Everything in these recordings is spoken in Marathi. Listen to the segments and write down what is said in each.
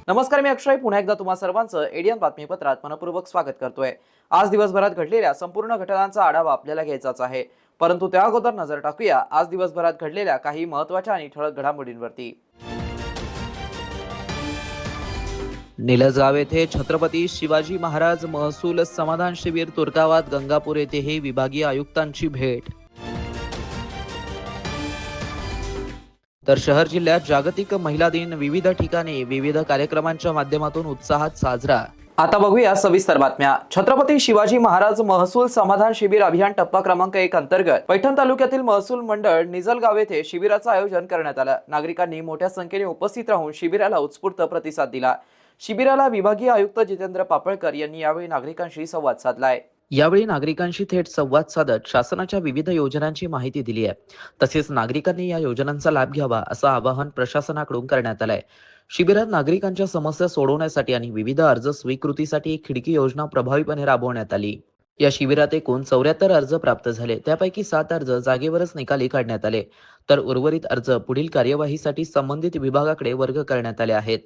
नमस्कार, मी अक्षय पुन्हा एकदा तुम्हा सर्वांचं एडियन बातमीपत्रात मनपूर्वक स्वागत करतोय। आज दिवसभरात घडलेल्या संपूर्ण घटनांचा आढावा आपल्याला घ्यायचाच आहे, परंतु त्या अगोदर नजर टाकूया आज दिवसभरात घडलेल्या काही महत्त्वाच्या आणि ठळक घडामोडींवरती। निलजगाव येथे छत्रपती शिवाजी महाराज महसूल समाधान शिबिर तुर्कावात गंगापूर येथेही विभागीय आयुक्तांची भेट। तर शहर जिल्ह्यात जागतिक महिला दिन विविध ठिकाणी विविध कार्यक्रमांच्या माध्यमातून उत्साहात साजरा। आता बघूया सविस्तर बातम्या। छत्रपती शिवाजी महाराज महसूल समाधान शिबिर अभियान टप्पा क्रमांक 1 अंतर्गत पैठण तालुक्यातील महसूल मंडळ निजलगाव येथे शिबिराचं आयोजन करण्यात आलं। नागरिकांनी मोठ्या संख्येने उपस्थित राहून शिबिराला उत्स्फूर्त प्रतिसाद दिला। शिबिराला विभागीय आयुक्त जितेंद्र पापळकर यांनी यावेळी नागरिकांशी संवाद साधलाय। यावेळी नागरिकांशी थेट संवाद साधत शासनाच्या विविध योजनांची माहिती दिली आहे। तसेच नागरिकांनी या योजनांचा लाभ घ्यावा असं आवाहन प्रशासनाकडून करण्यात आलंय। शिबिरात नागरिकांच्या समस्या सोडवण्यासाठी आणि विविध अर्ज स्वीकृतीसाठी एक खिडकी योजना प्रभावीपणे राबवण्यात आली। या शिबिरात एकूण 74 अर्ज प्राप्त झाले, त्यापैकी 7 अर्ज जागेवरच निकाली काढण्यात आले, तर उर्वरित अर्ज पुढील कार्यवाहीसाठी संबंधित विभागाकडे वर्ग करण्यात आले आहेत।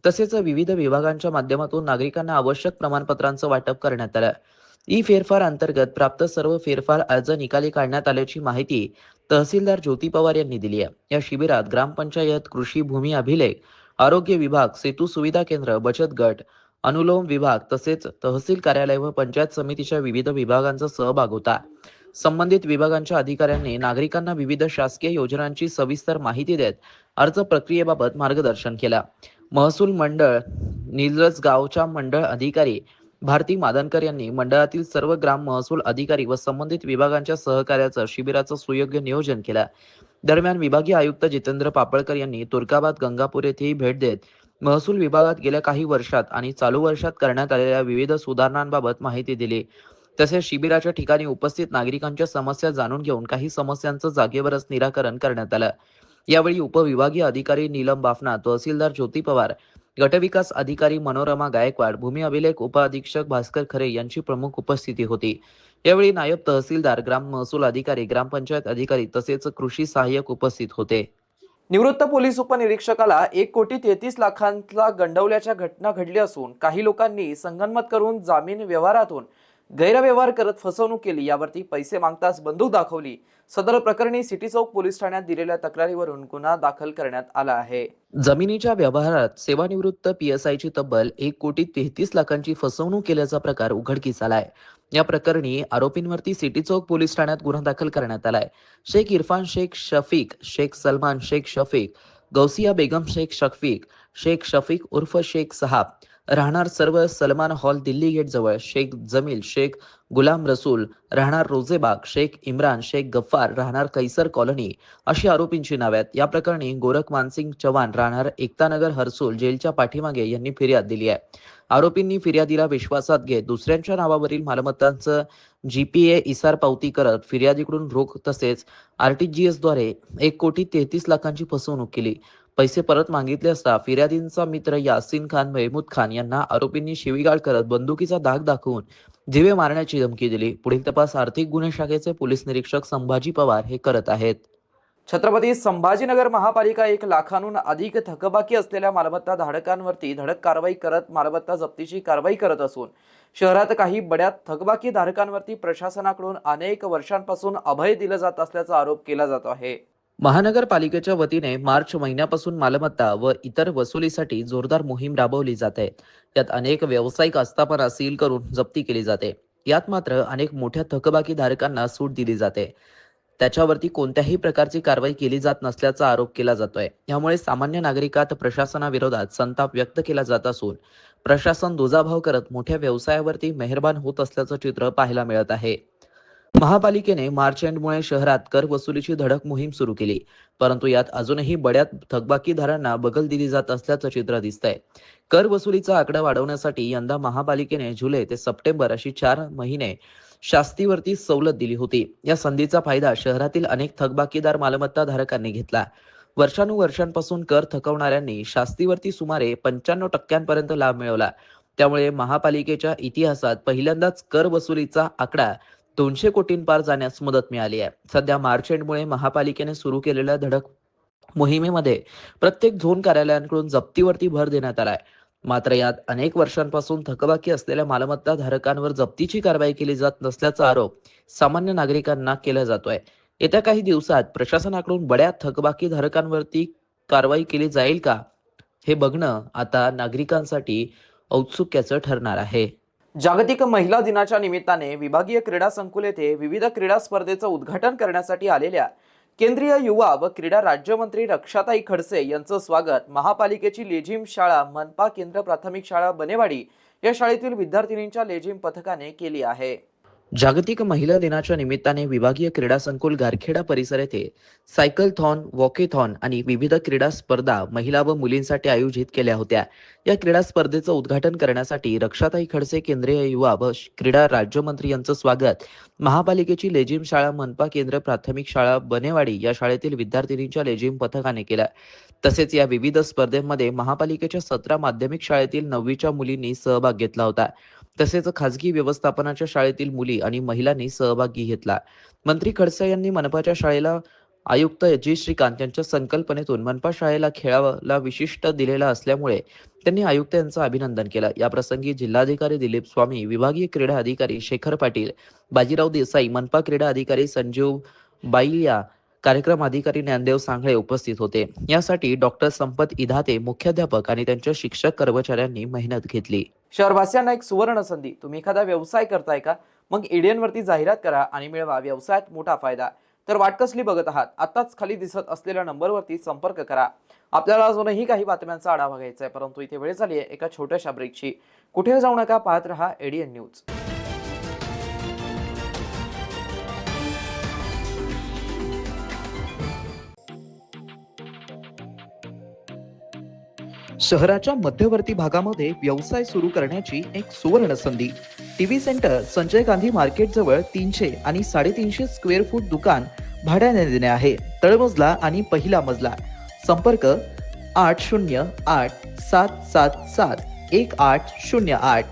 तसेच विविध विभागांच्या माध्यमातून नागरिकांना आवश्यक प्रमाणपत्रांचं वाटप करण्यात आलं। ई फेरफार अंतर्गत प्राप्त सर्व फेरफार अर्ज निकाली काढण्यात आल्याची माहिती तहसीलदार ज्योती पवार यांनी दिली आहे। या शिबिरात ग्रामपंचायत, कृषी भूमी अभिलेख, आरोग्य विभाग, सेतू सुविधा केंद्र, बचत गट, अनुलोम विभाग तसेच तहसील कार्यालय व पंचायत समितीच्या विविध विभागांचा सहभाग होता। संबंधित विभागांच्या अधिकाऱ्यांनी नागरिकांना विविध शासकीय योजनांची सविस्तर माहिती देत अर्ज प्रक्रियेबाबत मार्गदर्शन केलं। महसूल मंडळ निलजगावच्या मंडळ अधिकारी भारती मादनकर यांनी मंडळातील सर्व ग्राम महसूल अधिकारी व संबंधित विभागांच्या सहकार्याचं शिबिराचं सुयोग्य नियोजन केलं। दरम्यान विभागीय आयुक्त जितेंद्र पापळकर यांनी तुर्काबाद गंगापूर येथेही भेट देत महसूल विभागात गेल्या काही वर्षात आणि चालू वर्षात करण्यात आलेल्या विविध सुधारणांबाबत माहिती दिली। तसेच शिबिराच्या ठिकाणी उपस्थित नागरिकांच्या समस्या जाणून घेऊन काही समस्यांचं जागेवरच निराकरण करण्यात आलं। यावेळी उपविभागीय अधिकारी नीलम बाफना, तहसीलदार ज्योती पवार, गटविकास अधिकारी मनोरमा गायकवाड, भूमी अभिलेख उपअधीक्षक भास्कर खरे यांची प्रमुख उपस्थिती होती। यावेळी नायब तहसीलदार, ग्राम महसूल अधिकारी, ग्रामपंचायत अधिकारी तसेच कृषी सहाय्यक उपस्थित होते। निवृत्त पोलीस उपनिरीक्षकाला 1,33,00,000 गंडवल्याच्या घटना घडली असून काही लोकांनी संगनमत करून जामीन व्यवहारातून गैरव्यवहार करत फसवणूक केली। यावरती पैसे मागताच बंदूक दाखवली। सदर प्रकरणी सिटी चौक पोलीस ठाण्यात दिलेल्या तक्रारीवरून गुन्हा दाखल करण्यात आला आहे। जमिनीच्या व्यवहारात सेवानिवृत्त PSIची तब्बल 1,33,00,000ची फसवणूक केल्याचा प्रकार उघडकीस आलाय। या प्रकरणी आरोपींवरती सिटी चौक पोलीस ठाण्यात गुन्हा दाखल करण्यात आलाय। शेख इरफान शेख शफीक, शेख सलमान शेख शफीक, गौसिया बेगम शेख शफीक, शेख शफीक उर्फ शेख साहब, राहणार सर्व सलमान हॉल दिल्ली गेट जवळ, शेख जमील शेख गुलाम रसूल, राहणार रोजेबाग, शेख इम्रान शेख गफ्फार, राहणार कैसर कॉलनी अशी आरोपींची नावे आहेत। या प्रकरणी गोरख मानसिंग चव्हाण, राहणार एकतानगर हर्सूल, जेलच्या पाठीमागे यांनी फिर्याद दिली आहे। आरोपींनी फिर्यादीला विश्वासात घेत दुसऱ्यांच्या नावावरील मालमत्तांचं GPA इसार पावती करत फिर्यादीकडून रोख तसेच RTGS द्वारे 1,33,00,000ची फसवणूक केली। पैसे परत मागितले असता फिर्यादींचा मित्र यासीन खान महमूद खान यांना आरोपींनी शिवीगाळ करत बंदुकीचा धाक दाखवून जीवे मारण्याची धमकी दिली। पुढील तपास आर्थिक गुन्हे शाखेचे पोलीस निरीक्षक संभाजी पवार हे करत आहेत। छत्रपती संभाजीनगर महापालिका 1 लाखांहून अधिक थकबाकी असलेल्या मालमत्ता धारकांवरती धडक कारवाई करत मालमत्ता जप्तीची कारवाई करत असून शहरात काही बड्या थकबाकी धारकांवरती प्रशासनाकडून अनेक वर्षांपासून अभय दिलं जात असल्याचा आरोप केला जात आहे। महानगरपालिकेच्या वतीने मार्च महिन्यापासून मालमत्ता व इतर वसुलीसाठी जोरदार मोहीम राबवली जाते। यात अनेक व्यावसायिक आस्थापना सील करून जप्ती केली जाते। यात मात्र अनेक मोठ्या थकबाकी धारकांना सूट दिली जाते। त्याच्यावरती कोणत्याही प्रकारची कारवाई केली जात नसल्याचा आरोप केला जातोय। यामुळे सामान्य नागरिकात प्रशासनाविरोधात संताप व्यक्त केला जात असून प्रशासन दुजाभाव करत मोठ्या व्यवसायावरती मेहरबान होत असल्याचं चित्र पाहायला मिळत आहे। महापालिकेने मार्च एंडमुळे शहरात कर वसुलीची धडक मोहीम सुरू केली, परंतु यात अजूनही बड्या थकबाकीदारांना बगल दिली जात असल्याचं चित्र दिसतंय। कर वसुलीचा आकडा वाढवण्यासाठी यंदा महापालिकेने जुलै ते सप्टेंबर अशी 4 महिने शास्तीवरती सवलत दिली होती. या संधीचा फायदा शहरातील अनेक थकबाकीदार मालमत्ता धारकांनी घेतला. वर्षानुवर्षांपासून कर थकवणाऱ्यांनी शास्तीवरती सुमारे 95% लाभ मिळवला. त्यामुळे महापालिकेच्या इतिहासात पहिल्यांदाच कर वसुलीचा आकडा 200 कोटींपार जाण्यास मदत मिळाली आहे. सध्या मार्च एंडमुळे महापालिकेने सुरू केलेल्या धडक मोहिमेमध्ये प्रत्येक झोन कार्यालयांकडून जप्तीवरती भर देण्यात आलाय. मात्र यात अनेक वर्षांपासून थकबाकी असलेल्या मालमत्ता धारकांवर जप्तीची कारवाई केली जात नसल्याचा आरोप सामान्य नागरिकांना केला जातोय. येत्या काही दिवसात प्रशासनाकडून बड्या थकबाकी धारकांवरती कारवाई केली जाईल का, हे बघणं आता नागरिकांसाठी औत्सुक्याचं ठरणार आहे. जागतिक महिला दिनाच्या निमित्ताने विभागीय क्रीडा संकुल येथे विविध क्रीडा स्पर्धेचं उद्घाटन करण्यासाठी आलेल्या केंद्रीय युवा व क्रीडा राज्यमंत्री रक्षाताई खडसे यांचं स्वागत महापालिकेची लेझिम शाळा मनपा केंद्र प्राथमिक शाळा बनेवाडी या शाळेतील विद्यार्थिनींच्या लेझिम पथकाने केली आहे. जागतिक महिला दिनाच्या निमित्ताने विभागीय क्रीडा संकुल गारखेडा परिसर येथे सायकलथॉन, वॉकेथॉन आणि विविध क्रीडा स्पर्धा महिला व मुलींसाठी आयोजित केल्या होत्या. या क्रीडा स्पर्धेचं उद्घाटन करण्यासाठी रक्षाताई खडसे केंद्रीय युवा व क्रीडा राज्यमंत्री यांचं स्वागत महापालिकेची लेझिम शाळा मनपा केंद्र प्राथमिक शाळा बनेवाडी या शाळेतील विद्यार्थिनींच्या लेझिम पथकाने केलं. तसेच या विविध स्पर्धेमध्ये महापालिकेच्या 17 माध्यमिक शाळेतील 9वीच्या मुलींनी सहभाग घेतला होता. तसेच खासगी व्यवस्थापनाच्या शाळेतील मुली आणि महिलांनी सहभागी घेतला. मंत्री खडसे यांनी मनपाच्या शाळेला आयुक्त जी श्रीकांत यांच्या संकल्पनेतून मनपा शाळेला खेळाला विशिष्ट दिलेला असल्यामुळे त्यांनी आयुक्त यांचं अभिनंदन केलं. या प्रसंगी जिल्हाधिकारी दिलीप स्वामी, विभागीय क्रीडा अधिकारी शेखर पाटील, बाजीराव देसाई, मनपा क्रीडा अधिकारी संजीव बाईया, कार्यक्रम अधिकारी ज्ञानदेव सांगळे उपस्थित होते. यासाठी डॉक्टर संपत इधाते, मुख्याध्यापक आणि त्यांच्या शिक्षक कर्मचाऱ्यांनी मेहनत घेतली. शहरवासियांना एक सुवर्ण संधी. तुम्ही एखादा व्यवसाय करताय का? मग एडीएन वरती जाहिरात करा आणि मिळवा व्यवसायात मोठा फायदा. तर वाट कसली बघत आहात? आताच खाली दिसत असलेल्या नंबरवरती संपर्क करा. आपल्याला अजूनही काही बातम्यांचा आढावा घ्यायचा आहे, परंतु इथे वेळ झाली आहे एका छोट्याशा ब्रेकची. कुठे जाऊ नका, पाहत रहा एडीएन न्यूज. शहराच्या मध्यवर्ती भागामध्ये व्यवसाय सुरू करण्याची एक सुवर्ण संधी. TV centre Sanjay Gandhi market जवळ 300 आणि 350 स्क्वेअर फूट दुकान भाड्याने देणे आहे. तळमजला आणि पहिला मजला. संपर्क 8087771808.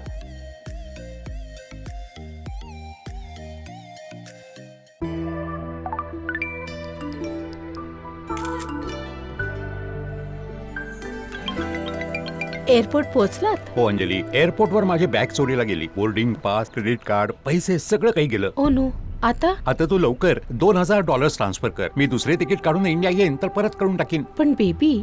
एअरपोर्ट पोहोचलात? हो अंजली, एअरपोर्टवर माझी बॅग चोरीला गेली. बोर्डिंग पास, क्रेडिट कार्ड, पैसे सगळं काही गेलं. ओ नो, आता तू लवकर $2000 ट्रान्सफर कर. मी दुसरे तिकीट काढून इंडिया येईन तर परत करून टाकीन. पण बेबी,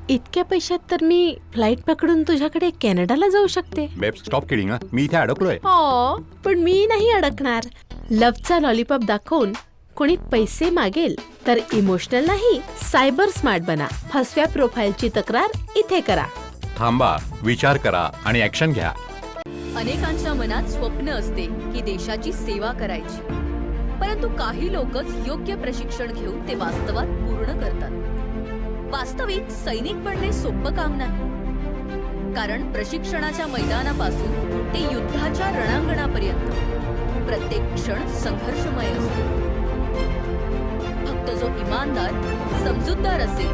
इतक्या पैशात तर मी फ्लाईट पकडून तुझ्याकडे कॅनडाला जाऊ शकते. बेब, स्टॉप किडिंग. मी इथे अडकलोय. हो, पण मी नाही अडकणार. लव्हचा लॉलीपॉप दाखवून कोणी पैसे मागेल तर इमोशनल नाही, सायबर स्मार्ट बना. फसव्या प्रोफाईलची तक्रार इथे करा. थांबा, विचार करा आणि ऍक्शन घ्या. अनेकांच्या मनात स्वप्न असते की देशाची सेवा करायची, परंतु काही लोकच योग्य प्रशिक्षण घेऊन ते वास्तवात पूर्ण करतात. वास्तविक सैनिक बनणे सोपं काम नाही, कारण प्रशिक्षणाच्या मैदानापासून ते युद्धाच्या रणांगणापर्यंत प्रत्येक क्षण संघर्षमय असतो. फक्त जो इमानदार, समजूतदार असेल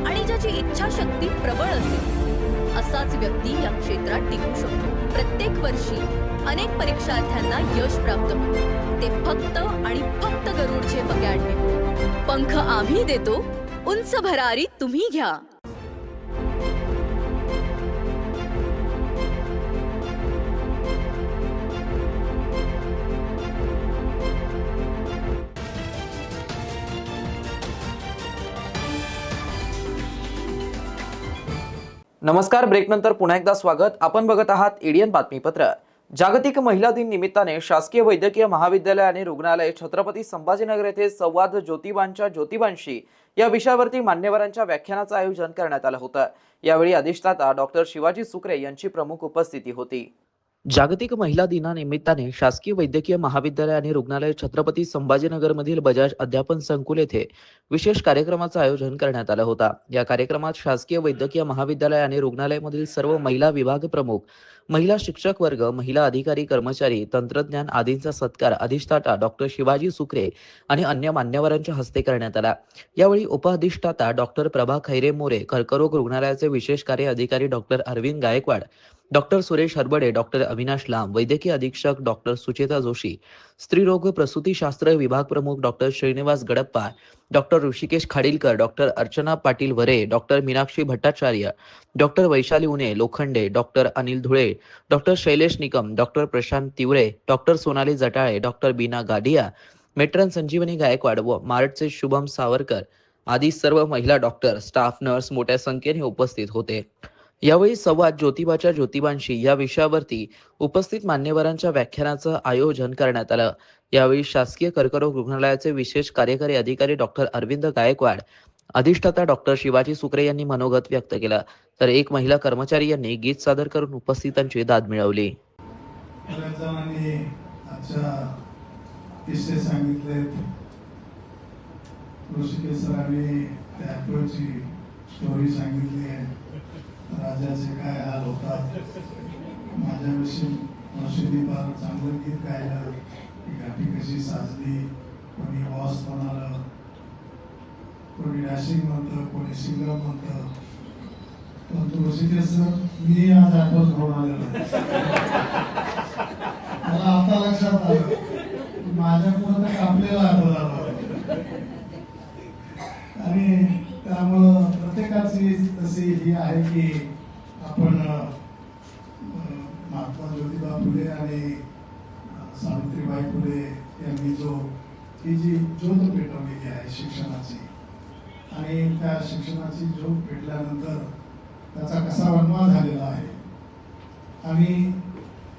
आणि ज्याची इच्छाशक्ती प्रबळ असेल असाच व्यक्ती या क्षेत्रात टिकू शकतो. प्रत्येक वर्षी अनेक परीक्षार्थ्यांना यश प्राप्त होते, ते फक्त आणि फक्त गरुड झेप अकॅडमी. पंख आम्ही देतो, उंच भरारी तुम्ही घ्या. नमस्कार. ब्रेक नंतर पुन्हा एकदा स्वागत. आपण बघत आहात एडीएन बातमीपत्र. जागतिक महिला दिन निमित्ताने शासकीय वैद्यकीय महाविद्यालय आणि रुग्णालय छत्रपती संभाजीनगर येथे संवाद ज्योतिबांच्या ज्योतिबांशी या विषयावरती मान्यवरांच्या व्याख्यानाचं आयोजन करण्यात आलं होतं. यावेळी अधिष्ठाता डॉक्टर शिवाजी सुकरे यांची प्रमुख उपस्थिती होती. जागतिक महिला दिनानिमित्ताने शासकीय वैद्यकीय महाविद्यालय आणि रुग्णालय छत्रपती संभाजीनगरमधील बजाज अध्यापन संकुल येथे विशेष कार्यक्रमाचं आयोजन करण्यात आलं होतं. या कार्यक्रमात शासकीय वैद्यकीय महाविद्यालय आणि रुग्णालयामधील सर्व महिला विभाग प्रमुख महिला शिक्षक वर्ग, महिला अधिकारी कर्मचारी, तंत्रज्ञान आदींचा सत्कार अधिष्ठाता डॉक्टर शिवाजी सुकरे आणि अन्य मान्यवरांच्या हस्ते करण्यात आला. यावेळी उपअधिष्ठाता डॉक्टर प्रभा खैरे मोरे, कर्करोग रुग्णालयाचे विशेष कार्य अधिकारी doctor Arvind Gaikwad, doctor Suresh Harbade, doctor Avinash Lamb, वैद्यकीय अधीक्षक डॉक्टर सुचेता जोशी, स्त्रीरोग प्रसूतीशास्त्र विभाग प्रमुख doctor Shrinivas Gadappa, doctor Hrishikesh Khadilkar, doctor Archana Patil Vare, doctor Meenakshi Bhattacharya, doctor Vaishali Une Lokhande, doctor Anil Dhule, doctor Shailesh Nikam, doctor Prashant Tiware, doctor Sonali Jatale, doctor Beena Gadia, matron संजीवनी गायकवाड व मार्टचे शुभम सावरकर आदी सर्व महिला डॉक्टर, स्टाफ नर्स मोठ्या संख्येने उपस्थित होते. यावेळी संवाद ज्योतिबाच्या ज्योतिबांशी या विषयावरती उपस्थित मान्यवरांच्या व्याख्यानाचं आयोजन करण्यात आलं. यावेळी शासकीय कर्करोग रुग्णालयाचे विशेष कार्यकारी अधिकारी डॉक्टर अरविंद गायकवाड, अधिष्ठाता डॉक्टर शिवाजी सुकरे यांनी मनोगत व्यक्त केलं, तर एक महिला कर्मचारी यांनी गीत सादर करून उपस्थितांची दाद मिळवली. बऱ्याच जणांनी आजच्या किस्से सांगितलेत. ऋषिकेश सरांनी त्या ॲपलची स्टोरी सांगितली आहे. राजाचे काय हाल होतात. माझ्याविषयी नशिबी फार चांगलं गीत गायलं. ही गाठी कशी साजली. कोणी बॉस म्हणालं, कोणी डॅशिंग म्हणतं, कोणी सिंगर म्हणतं. परंतु ऋषिकेश सर, मी आज ॲपल घेऊन आलेलो आहे. मला आता लक्षात आलं माझ्या पुढे तर आपल्याला आठवलं आणि त्यामुळं प्रत्येकाची तशी ही आहे की आपण महात्मा ज्योतिबा फुले आणि सावित्रीबाई फुले यांनी ही जी ज्योत पेटवलेली आहे शिक्षणाची, आणि त्या शिक्षणाची ज्योत पेटल्यानंतर त्याचा कसा वनवा झालेला आहे, आणि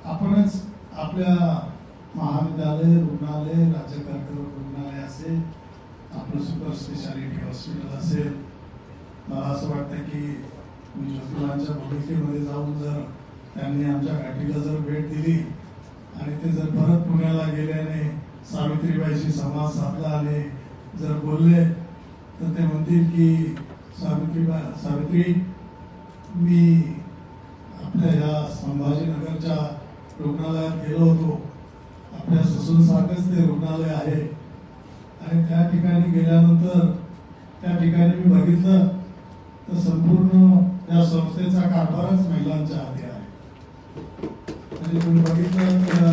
आपणच आपल्या महाविद्यालय, रुग्णालय, राज्य कर्करोग रुग्णालय असेल, आपलं सुपर स्पेशालिटी हॉस्पिटल असेल, मला असं वाटतं की मी ज्योतिबांच्या भूमिकेमध्ये जाऊन जर त्यांनी आमच्या घाटीला जर भेट दिली आणि ते जर परत पुण्याला गेल्याने सावित्रीबाईशी संवाद साधला आणि जर बोलले तर ते म्हणतील की सावित्री, मी आपल्या या संभाजीनगरच्या रुग्णालयात गेलो होतो. आपल्या ससूनसारखंच ते रुग्णालय आहे आणि त्या ठिकाणी गेल्यानंतर त्या ठिकाणी मी बघितलं तर संपूर्ण या संस्थेचा कारभारच महिलांच्या हाती आहे. म्हणजे तुम्ही बघितलं तर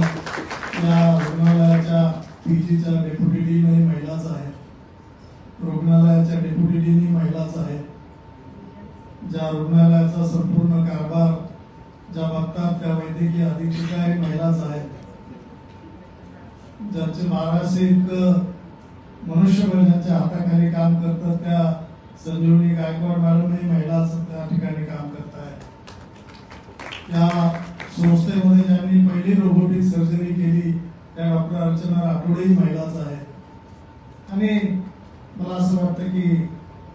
या रुग्णालयाच्या पीजीच्या डेप्युटी डीनही महिलाच आहे, रुग्णालयाच्या डेप्युटी डीनही महिलाच आहे. ज्या रुग्णालयाचा संपूर्ण कारभार ज्या बघतात त्या वैद्यकीय अधीक्षिकाही महिलाच आहेत. ज्यांचे 1200 मनुष्यबळ ज्यांच्या हाताखाली काम करतात त्या संजीवनी गायकवाड मॅडमही महिलाच त्या ठिकाणी काम करत आहेत. या संस्थेमध्ये ज्यांनी पहिली रोबोटिक सर्जरी केली त्या डॉक्टर अर्चना राठोडेही महिलाच आहेत. आणि मला असं वाटतं की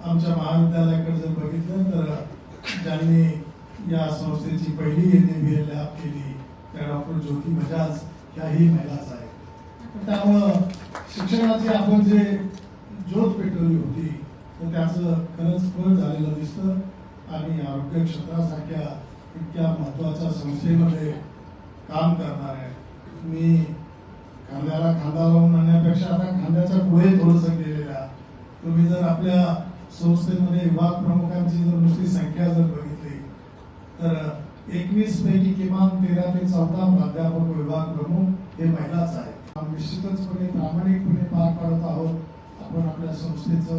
आमच्या महाविद्यालयाकडे जर बघितलं तर ज्यांनी या संस्थेची पहिली NABL लॅब केली त्या डॉक्टर ज्योती बजाज याही महिलाच आहेत. त्यामुळं शिक्षणाची आपण जे ज्योत पेटवली होती तर त्याचं खरंच फळ झालेलं दिसतं. आणि आरोग्य क्षेत्रासारख्या इतक्या महत्त्वाच्या संस्थेमध्ये काम करणार आहे. मी खांद्याला खांदा लावून आणण्यापेक्षा आता खांद्याच्या पुढे थोडंसं गेलेल्या, तुम्ही जर आपल्या संस्थेमध्ये विभाग प्रमुखांची जर नुसती संख्या जर बघितली तर 21 पैकी किमान 13 ते 14 प्राध्यापक विभाग प्रमुख हे महिलाच आहेत. निश्चितचपणे प्रामाणिकपणे पार पाडत आहोत. आपण आपल्या संस्थेचं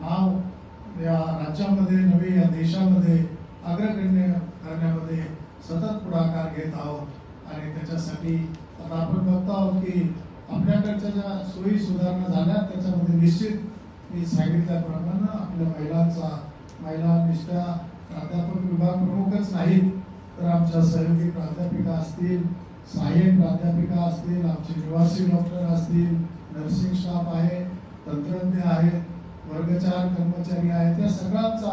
नाव या राज्यामध्ये नव्हे या देशामध्ये अग्रगण्य करण्यामध्ये सतत पुढाकार घेत आहोत. आणि त्याच्यासाठी आता आपण बघतो आहोत की आपल्याकडच्या ज्या सोयी सुधारणा झाल्या त्याच्यामध्ये निश्चित मी सांगितल्याप्रमाणे आपल्या महिला निष्ठा प्राध्यापक विभाग प्रमुखच नाहीत तर आमच्या सहयोगी प्राध्यापिका असतील, सहाय्यक प्राध्यापिका असतील, आमचे निवासी डॉक्टर असतील, नर्सिंग स्टाफ आहे, तंत्रज्ञ आहेत, वर्ग 4 कर्मचारी आहेत, या सगळ्यांचा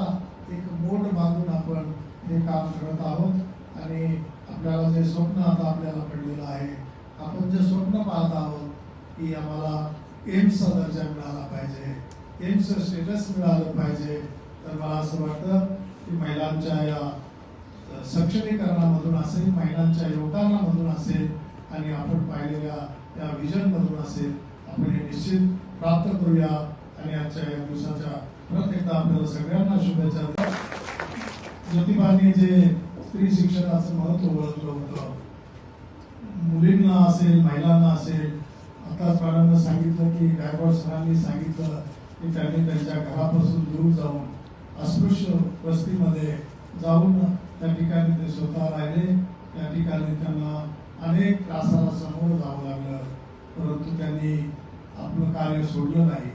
एक बोट बांधून आपण हे काम करत आहोत. आणि आपल्याला जे स्वप्न आता आपल्याला पडलेलं आहे, आपण जे स्वप्न पाहत आहोत की आम्हाला एम्सचा दर्जा मिळाला पाहिजे, एम्सचं स्टेटस मिळालं पाहिजे, तर मला असं वाटतं की महिलांच्या या सक्षमीकरणामधून असेल, महिलांच्या योगदानामधून असेल आणि आपण पाहिलेल्या या विजनमधून असेल, आपण हे निश्चित प्राप्त करूया. आणि आजच्या या दिवसाच्या परत एकदा आपल्याला सगळ्यांना शुभेच्छा. ज्योतिबांनी जे स्त्री शिक्षणाचं महत्त्व ओळखलं होतं, मुलींना असेल, महिलांना असेल, आताच मॅडमनं सांगितलं की गायकवाड सरांनी सांगितलं की त्यांनी त्यांच्या घरापासून दूर जाऊन अस्पृश्य वस्तीमध्ये जाऊन त्या ठिकाणी ते स्वतः राहिले. त्या ठिकाणी त्यांना अनेक त्रासाला समोर जावं लागलं, परंतु त्यांनी आपलं कार्य सोडलं नाही.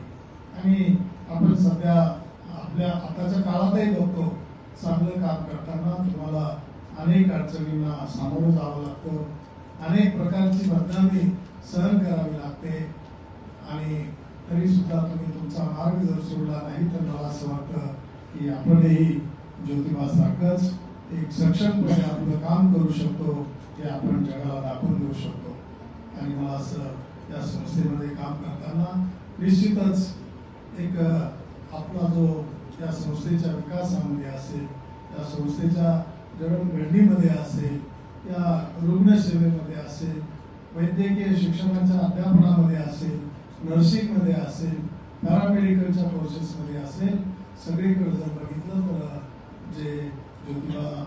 आणि आपण सध्या आपल्या आताच्या काळातही बघतो, चांगलं काम करताना तुम्हाला अनेक अडचणींना सामोरं जावं लागतं, अनेक प्रकारची बदनामी सहन करावी लागते. आणि तरी सुद्धा तुम्ही तुमचा मार्ग जर सोडला नाही तर मला असं वाटतं की आपणही ज्योतिबासारखंच एक सक्षमपणे आपलं काम करू शकतो, हे आपण जगाला दाखवून देऊ शकतो. आणि मला असं या संस्थेमध्ये काम करताना निश्चितच एक आपला जो या संस्थेच्या विकासामध्ये असेल, या संस्थेच्या जडणघडणीमध्ये असेल, या रुग्णसेवेमध्ये असेल, वैद्यकीय शिक्षणाच्या अध्यापनामध्ये असेल, नर्सिंगमध्ये असेल, पॅरामेडिकलच्या प्रोसेसमध्ये असेल, सगळीकडे जर बघितलं तर जे ज्योतिबा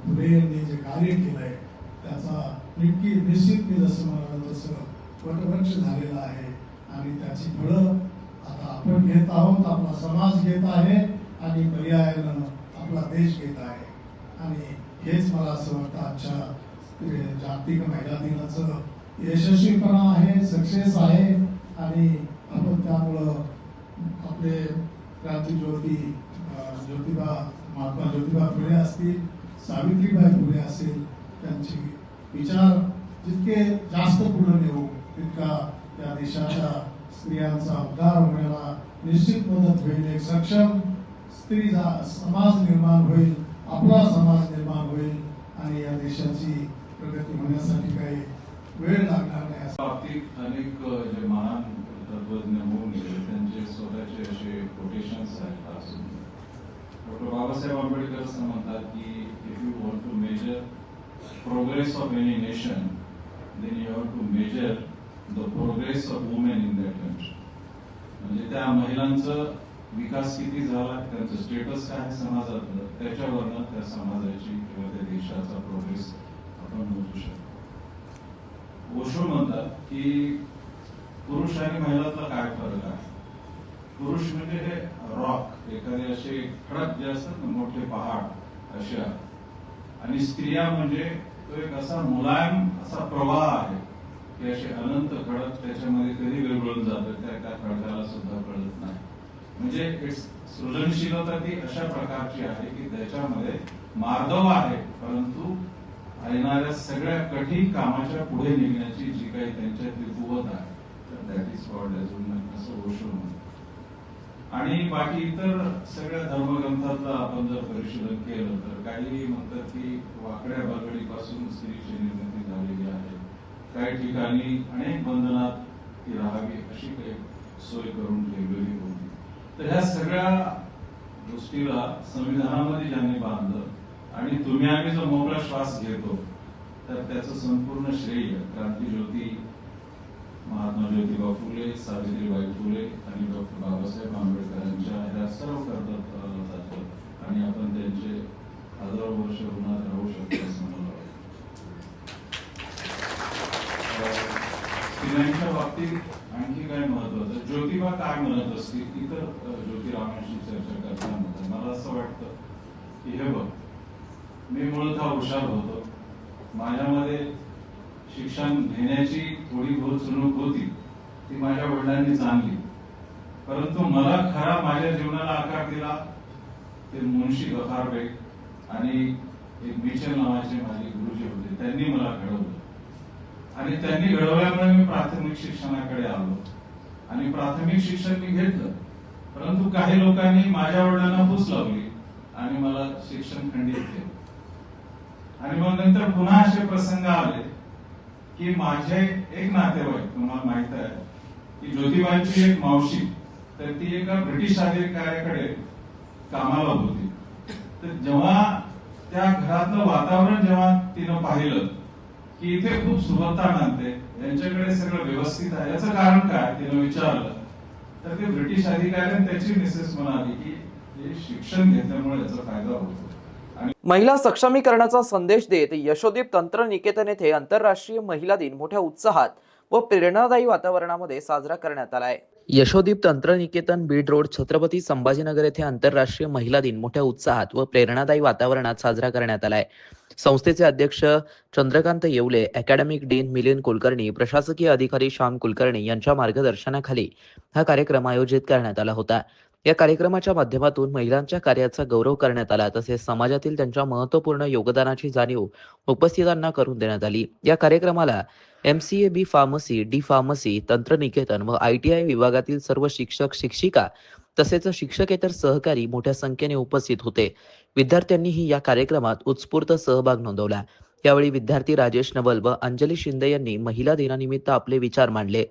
फुले यांनी जे कार्य केलंय त्याचा निश्चित मी जसं म्हणालो तसं वटवृक्ष झालेला आहे. आणि त्याची फळं आता आपण घेत आहोत, आपला समाज घेत आहे आणि पर्यायानं आपला देश घेत आहे. आणि हेच मला असं वाटतं आजच्या जागतिक महिला दिनाचं यशस्वीपणा आहे, सक्सेस आहे. आणि आपण त्यामुळं आपले क्रांतिज्योती महात्मा ज्योतिबा फुले असतील, सावित्रीबाई फुले असेल, त्यांचे विचार जितके जास्त पुढे नेऊ तितका त्या देशाच्या स्त्रियांचा उद्धार होण्याला निश्चित मदत होईल. एक सक्षम स्त्री समाज निर्माण होईल, आपला समाज निर्माण होईल आणि या देशाची प्रगती होण्यासाठी काही वेळ लागणार नाही. बाबतीत अनेक जे महान तत्वज्ञ होऊन गेले त्यांचे स्वतःचे असे कोटेशन्स आहेत. डॉक्टर बाबासाहेब आंबेडकर असं म्हणतात की if you want to measure progress of any nation then you have to measure the progress of women in that country. म्हणजे त्या महिलांचा विकास किती झाला, त्यांचं स्टेटस काय समाजातलं, त्याच्यावरनं त्या समाजाची किंवा त्या देशाचा प्रोग्रेस आपण मोजू शकतो. ओशो म्हणतात की पुरुष आणि महिलातला काय फरक आहे. पुरुष म्हणजे हे रॉक, एखादे असे खडक जे असतात ना, मोठे पहाड असे, आणि स्त्रिया म्हणजे तो एक असा मुलायम असा प्रवाह आहे की असे अनंत खडक त्याच्यामध्ये कधी विरघळून जातात, त्या खडकाला सुद्धा कळत नाही. म्हणजे सृजनशीलता ती अशा प्रकारची आहे की त्याच्यामध्ये मार्दव आहे, परंतु येणाऱ्या सगळ्या कठीण कामाच्या पुढे निघण्याची जी काही त्यांच्यातली कुवत आहे, तर that is called as woman असं ओशो म्हणतो. आणि बाकी इतर सगळ्या धर्मग्रंथातलं आपण जर परिशोधन केलं तर काही म्हणतात की वाकड्या बागडीपासून स्त्रीची निर्मिती झालेली आहे, काही ठिकाणी अनेक बंधनात ती राहावी अशी काही सोय करून ठेवलेली होती. तर ह्या सगळ्या गोष्टीला संविधानामध्ये ज्यांनी बांधलं आणि तुम्ही आम्ही जो मोकळा श्वास घेतो तर त्याचं संपूर्ण श्रेय क्रांतिज्योती महात्मा ज्योतिबा फुले, सावित्रीबाई फुले आणि डॉक्टर बाबासाहेब आंबेडकरांच्या ह्या सर्व कर्तव्याला जातं. आणि आपण त्यांचे हजारो वर्ष ऋणात राहू शकतो असं मला वाटतं. स्त्रियांच्या बाबतीत आणखी काय महत्वाचं, ज्योतिबा काय म्हणत असतील इतर ज्योतिरावांशी चर्चा करताना मला असं वाटतं की हे बघ, मी मूळतः हुशार होतो, माझ्यामध्ये शिक्षण घेण्याची थोडी बहुत चुणूक होती, ती माझ्या वडिलांनी जाणली, परंतु मला खरा माझ्या जीवनाला आकार दिला ते मुन्शी गफार बेग आणि एक मिचेल नावाचे माझे गुरुजी होते. त्यांनी मला घडवलं आणि त्यांनी घडवल्यामुळे मी प्राथमिक शिक्षणाकडे आलो आणि प्राथमिक शिक्षण मी घेतलं, परंतु काही लोकांनी माझ्या वडिलांना फूस लावली आणि मला शिक्षण खंडित केलं. आणि मग नंतर पुन्हा असे प्रसंग आले की माझे एक नातेवाईक, तुम्हाला माहित आहे की ज्योतिबांची एक मावशी, तर ती एका ब्रिटिश अधिकाऱ्याकडे कामाला होती. तर जेव्हा त्या घरातलं वातावरण जेव्हा तिनं पाहिलं की इथे खूप सुबत्ता नांदते, यांच्याकडे सगळं व्यवस्थित आहे, याचं कारण काय तिनं विचारलं, तर ते ब्रिटिश अधिकारी त्याची मिसेस म्हणाली की हे शिक्षण घेतल्यामुळे याचा फायदा होतो. महिला सक्षमीकरणाचा संदेश देत यशोदीप तंत्र निकेतन येथे आंतरराष्ट्रीय महिला दिन मोठ्या उत्साहात व प्रेरणादायी वातावरणामध्ये साजरा करण्यात आलाय. यशोदीप तंत्र निकेतन बीड रोड छत्रपती संभाजीनगर येथे आंतरराष्ट्रीय महिला दिन मोठ्या उत्साहात व प्रेरणादायी वातावरणात साजरा करण्यात आलाय. संस्थेचे अध्यक्ष चंद्रकांत येवले, अकॅडमिक डीन मिलिंद कुलकर्णी, प्रशासकीय अधिकारी श्याम कुलकर्णी यांच्या मार्गदर्शनाखाली हा कार्यक्रम आयोजित करण्यात आला होता. या कार्यक्रमाच्या माध्यमातून महिलांच्या कार्याचा गौरव करण्यात आला, तसेच समाजातील त्यांच्या महत्त्वपूर्ण योगदानाची जाणीव उपस्थितांना करून देण्यात आली. या कार्यक्रमाला MCA, B pharmacy, D pharmacy, तंत्रनिकेतन व ITI विभागातील सर्व शिक्षक शिक्षिका तसेच शिक्षकेतर सहकारी मोठ्या संख्येने उपस्थित होते. विद्यार्थ्यांनीही या कार्यक्रमात उत्स्फूर्त सहभाग नोंदवला. यावेळी विद्यार्थी राजेश नवल व अंजली शिंदे यांनी महिला दिनानिमित्त आपले विचार मांडले.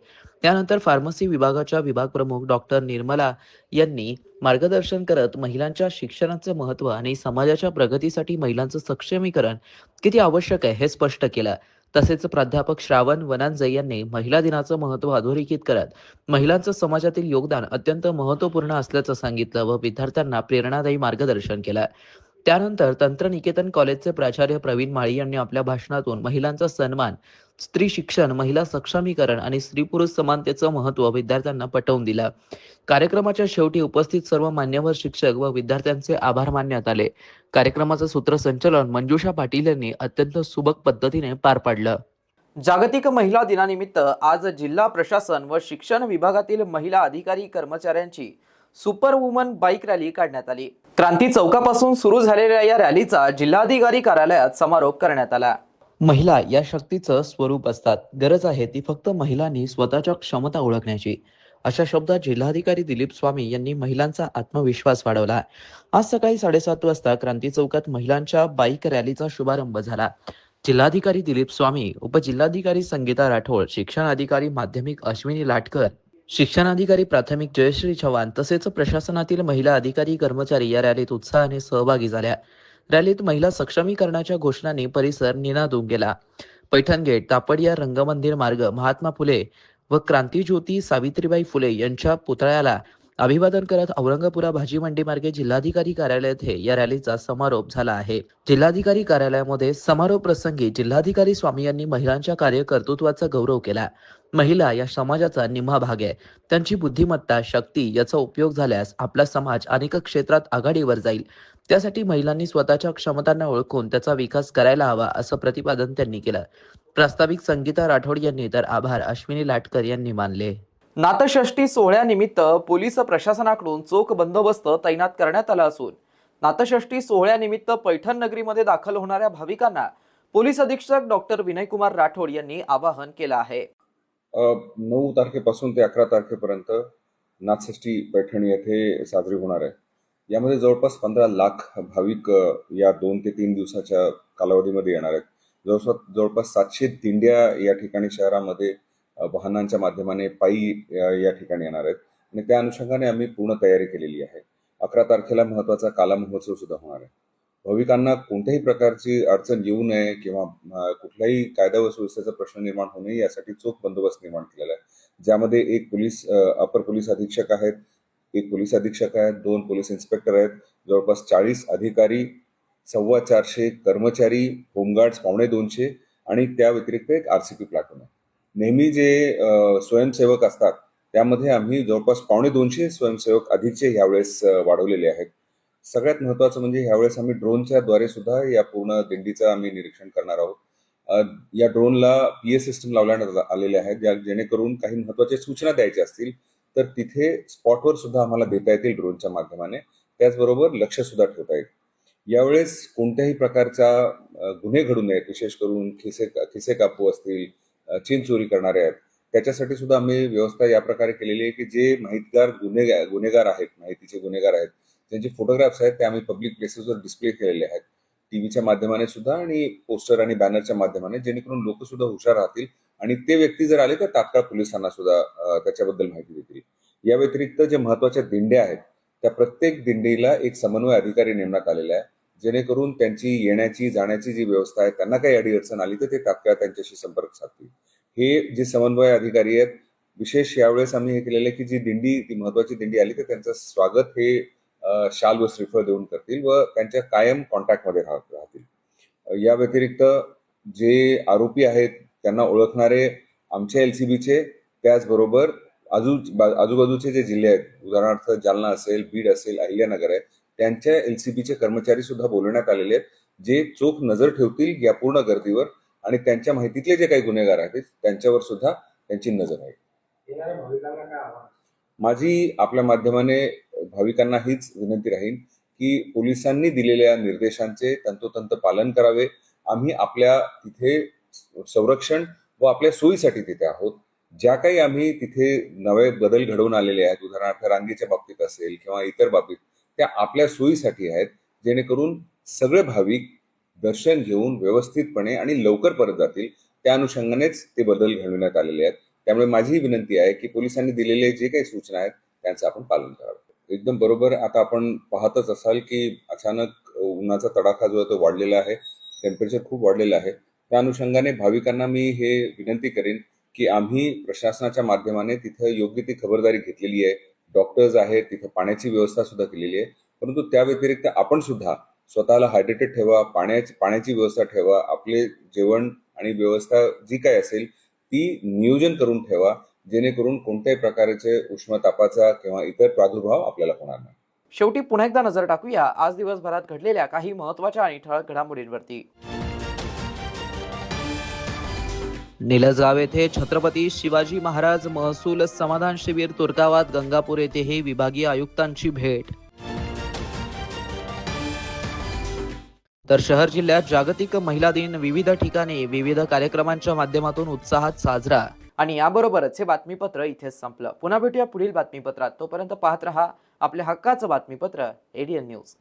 त्यानंतर फार्मसी विभागाच्या विभाग प्रमुख डॉक्टर निर्मला यांनी मार्गदर्शन करत महिलांच्या शिक्षणाचे महत्त्व आणि समाजाच्या प्रगतीसाठी महिलांचं सक्षमीकरण किती आवश्यक आहे हे स्पष्ट केलं. तसेच प्राध्यापक श्रावण वनांजे यांनी महिला दिनाचं महत्त्व अधोरेखित करत महिलांचं समाजातील योगदान अत्यंत महत्त्वपूर्ण असल्याचं सांगितलं व विद्यार्थ्यांना प्रेरणादायी मार्गदर्शन केलं. त्यानंतर तंत्रनिकेतन कॉलेजचे प्राचार्य प्रवीण माळी यांनी आपल्या भाषणातून महिलांचा सन्मान, स्त्री शिक्षण, महिला सक्षमीकरण आणि स्त्री पुरुष समानतेचं महत्त्व विद्यार्थ्यांना पटवून दिलं. कार्यक्रमाच्या शेवटी उपस्थित सर्व मान्यवर शिक्षक व विद्यार्थ्यांचे आभार मानण्यात आले. कार्यक्रमाचं सूत्रसंचालन मंजुषा पाटील यांनी अत्यंत सुबक पद्धतीने पार पाडलं. जागतिक महिला दिनानिमित्त आज जिल्हा प्रशासन व शिक्षण विभागातील महिला अधिकारी कर्मचाऱ्यांची सुपर वुमन बाईक रॅली काढण्यात आली. क्रांती चौकापासून सुरू झालेल्या या रॅलीचा जिल्हाधिकारी कार्यालयात समारोप करण्यात आला. महिला या शक्तीचं स्वरूप असतात. गरज आहे ती फक्त महिलांनी स्वतःच्या क्षमता ओळखण्याची. अशा शब्दात जिल्हाधिकारी दिलीप स्वामी यांनी महिलांचा आत्मविश्वास वाढवला. आज सकाळी 7:30 वाजता क्रांती चौकात महिलांच्या बाईक रॅलीचा शुभारंभ झाला. जिल्हाधिकारी दिलीप स्वामी, उपजिल्हाधिकारी संगीता राठोड, शिक्षण अधिकारी माध्यमिक अश्विनी लाटकर, शिक्षणाधिकारी प्राथमिक जयश्री चव्हाण तसेच प्रशासनातील महिला अधिकारी कर्मचारी या रॅलीत उत्साहाने सहभागी झाल्या. रॅलीत महिला सक्षमीकरणाच्या घोषणांनी परिसर निनादून गेला. पैठण गेट, तापडिया रंगमंदिर मार्ग, महात्मा फुले व क्रांतीज्योती सावित्रीबाई फुले यांच्या पुतळ्याला अभिवादन करत औरंगापुरा भाजी मंडी मार्गे जिल्हाधिकारी कार्यालय येथे या रॅलीचा समारोप झाला आहे. जिल्हाधिकारी कार्यालयामध्ये समारोप प्रसंगी जिल्हाधिकारी स्वामी यांनी महिलांच्या कार्यकर्तृत्वाचा गौरव केला. महिला या समाजाचा निम्मा भाग आहे. त्यांची बुद्धिमत्ता, शक्ती याचा उपयोग झाल्यास आपला समाज अनेक क्षेत्रात आघाडीवर जाईल. त्यासाठी महिलांनी स्वतःच्या क्षमतांना ओळखून त्याचा विकास करायला हवा, असं प्रतिपादन त्यांनी केलं. प्रास्ताविक संगीता राठोड यांनी तर आभार अश्विनी लाटकर यांनी मानले. नाथषष्ठी सोहळ्यानिमित्त पोलीस प्रशासनाकडून चोख बंदोबस्त तैनात करण्यात आला असून नाथषष्ठी सोहळ्यानिमित्त पैठण नगरीमध्ये दाखल होणाऱ्या भाविकांना पोलीस अधीक्षक डॉक्टर विनयकुमार राठोड यांनी आवाहन केलं आहे. 9 तारखेपासून ते 11 तारखेपर्यंत नाथषष्ठी पैठण येथे साजरी होणार आहे. यामध्ये जवळपास 15 लाख भाविक या 2 ते 3 दिवसाच्या कालावधीमध्ये येणार आहेत. जवळपास 700 दिंड्या या ठिकाणी शहरामध्ये वाहनांच्या माध्यमाने पायी या ठिकाणी येणार आहेत आणि त्या अनुषंगाने आम्ही पूर्ण तयारी केलेली आहे. 11 तारखेला महत्त्वाचा काला महोत्सव सुद्धा होणार आहे. भाविकांना कोणत्याही प्रकारची अडचण येऊ नये किंवा कुठलाही कायदा व सुव्यवस्थेचा प्रश्न निर्माण होऊ नये यासाठी चोख बंदोबस्त निर्माण केलेला आहे. ज्यामध्ये एक अपर पोलीस अधीक्षक आहेत, एक पोलीस अधीक्षक आहेत, 2 पोलीस इन्स्पेक्टर आहेत, जवळपास 40 अधिकारी, 450 कर्मचारी, होमगार्ड्स 250 आणि त्या व्यतिरिक्त एक RCP प्लाटून आहे. नेहमी जे स्वयंसेवक असतात त्यामध्ये आम्ही जवळपास 250 स्वयंसेवक अधिकचे यावेळेस वाढवलेले आहेत. सगळ्यात महत्त्वाचं म्हणजे यावेळेस आम्ही ड्रोनच्या द्वारे सुद्धा या पूर्ण दिंडीचं आम्ही निरीक्षण करणार आहोत. या ड्रोनला PA सिस्टम लावण्यात आलेले आहेत, जेणेकरून काही महत्त्वाच्या सूचना द्यायच्या असतील तर तिथे स्पॉटवर सुद्धा आम्हाला देता येतील ड्रोनच्या माध्यमाने. त्याचबरोबर लक्ष सुद्धा ठेवता येईल. यावेळेस कोणत्याही प्रकारचा गुन्हे घडू नयेत, विशेष करून खिसे कापू असतील, चेन चोरी करणारे आहेत, त्याच्यासाठी सुद्धा आम्ही व्यवस्था या प्रकारे केलेली आहे की जे माहितगार गुन्हेगार आहेत, माहितीचे गुन्हेगार आहेत, त्यांचे फोटोग्राफ्स आहेत ते आम्ही पब्लिक प्लेसेसवर डिस्प्ले केलेले आहेत, टीव्हीच्या माध्यमाने सुद्धा आणि पोस्टर आणि बॅनरच्या माध्यमाने, जेणेकरून लोक सुद्धा हुशार राहतील आणि ते व्यक्ती जर आले तर तात्काळ पोलिसांना सुद्धा त्याच्याबद्दल माहिती देतील. या व्यतिरिक्त जे महत्त्वाच्या दिंड्या आहेत त्या प्रत्येक दिंडीला एक समन्वय अधिकारी नेमण्यात आलेला आहे, जेणेकरून त्यांची येण्याची जाण्याची जी व्यवस्था आहे त्यांना काही अडीअडचण आली तर ते तात्काळ त्यांच्याशी संपर्क साधतील. हे जे समन्वय अधिकारी आहेत, विशेष यावेळेस आम्ही हे केलेलं आहे की जी दिंडी, ती महत्वाची दिंडी आली तर त्यांचं स्वागत हे शाल व श्रीफळ देऊन करतील व त्यांच्या कायम कॉन्टॅक्टमध्ये राहतील. या व्यतिरिक्त जे आरोपी आहेत त्यांना ओळखणारे आमच्या LCBचे, त्याचबरोबर आजूबाजूचे जे जिल्हे आहेत, उदाहरणार्थ जालना असेल, बीड असेल, अहिल्यानगर आहे, त्यांच्या LCBचे कर्मचारी सुद्धा बोलवण्यात आलेले आहेत, जे चोख नजर ठेवतील या पूर्ण गर्दीवर आणि त्यांच्या माहितीतले जे काही गुन्हेगार आहेत त्यांच्यावर सुद्धा त्यांची नजर आहे. माझी आपल्या माध्यमाने भाविकांना हीच विनंती राहील की पोलिसांनी दिलेल्या निर्देशांचे तंतोतंत पालन करावे. आम्ही आपल्या तिथे संरक्षण व आपल्या सोयीसाठी तिथे आहोत. ज्या काही आम्ही तिथे नवे बदल घडवून आलेले आहेत, उदाहरणार्थ रांगेच्या बाबतीत असेल किंवा इतर बाबतीत, त्या आपल्या सोयीसाठी आहेत, जेणेकरून सगळे भाविक दर्शन घेऊन व्यवस्थितपणे आणि लवकर परत जातील. त्या अनुषंगानेच ते बदल घडवण्यात आलेले आहेत. त्यामुळे माझी ही विनंती आहे की पोलिसांनी दिलेले जे काही सूचना आहेत त्यांचं आपण पालन करावं. एकदम बरोबर. आता आपण पाहतच असाल की अचानक उन्हाचा तडाखा जो आहे तो वाढलेला आहे, टेम्परेचर खूप वाढलेलं आहे. त्या अनुषंगाने भाविकांना मी हे विनंती करेन की आम्ही प्रशासनाच्या माध्यमाने तिथं योग्य ती खबरदारी घेतलेली आहे. डॉक्टर्स आहेत, तिथं पाण्याची व्यवस्था सुद्धा केलेली आहे. परंतु त्या व्यतिरिक्त आपण सुद्धा स्वतःला हायड्रेटेड ठेवा, पाण्याची व्यवस्था ठेवा. आपले जेवण आणि व्यवस्था जी काय असेल ती नियोजन करून ठेवा, जेणेकरून कोणत्याही प्रकारचे उष्णतापाचा किंवा इतर प्रादुर्भाव आपल्याला होणार नाही. शेवटी पुन्हा एकदा नजर टाकूया आज दिवसभरात घडलेल्या काही महत्त्वाच्या आणि ठळक घडामोडींवरती. निलजगाव येथे छत्रपती शिवाजी महाराज महसूल समाधान शिबिर तुर्कावात गंगापूर येथेही विभागीय आयुक्तांची भेट. तर शहर जिल्ह्यात जागतिक महिला दिन विविध ठिकाणी विविध कार्यक्रमांच्या माध्यमातून उत्साहात साजरा. आणि याबरोबरच हे बातमीपत्र इथेच संपलं. पुन्हा भेटूया पुढील बातमीपत्रात. तोपर्यंत पाहत रहा आपल्या हक्काचं बातमीपत्र ADN न्यूज.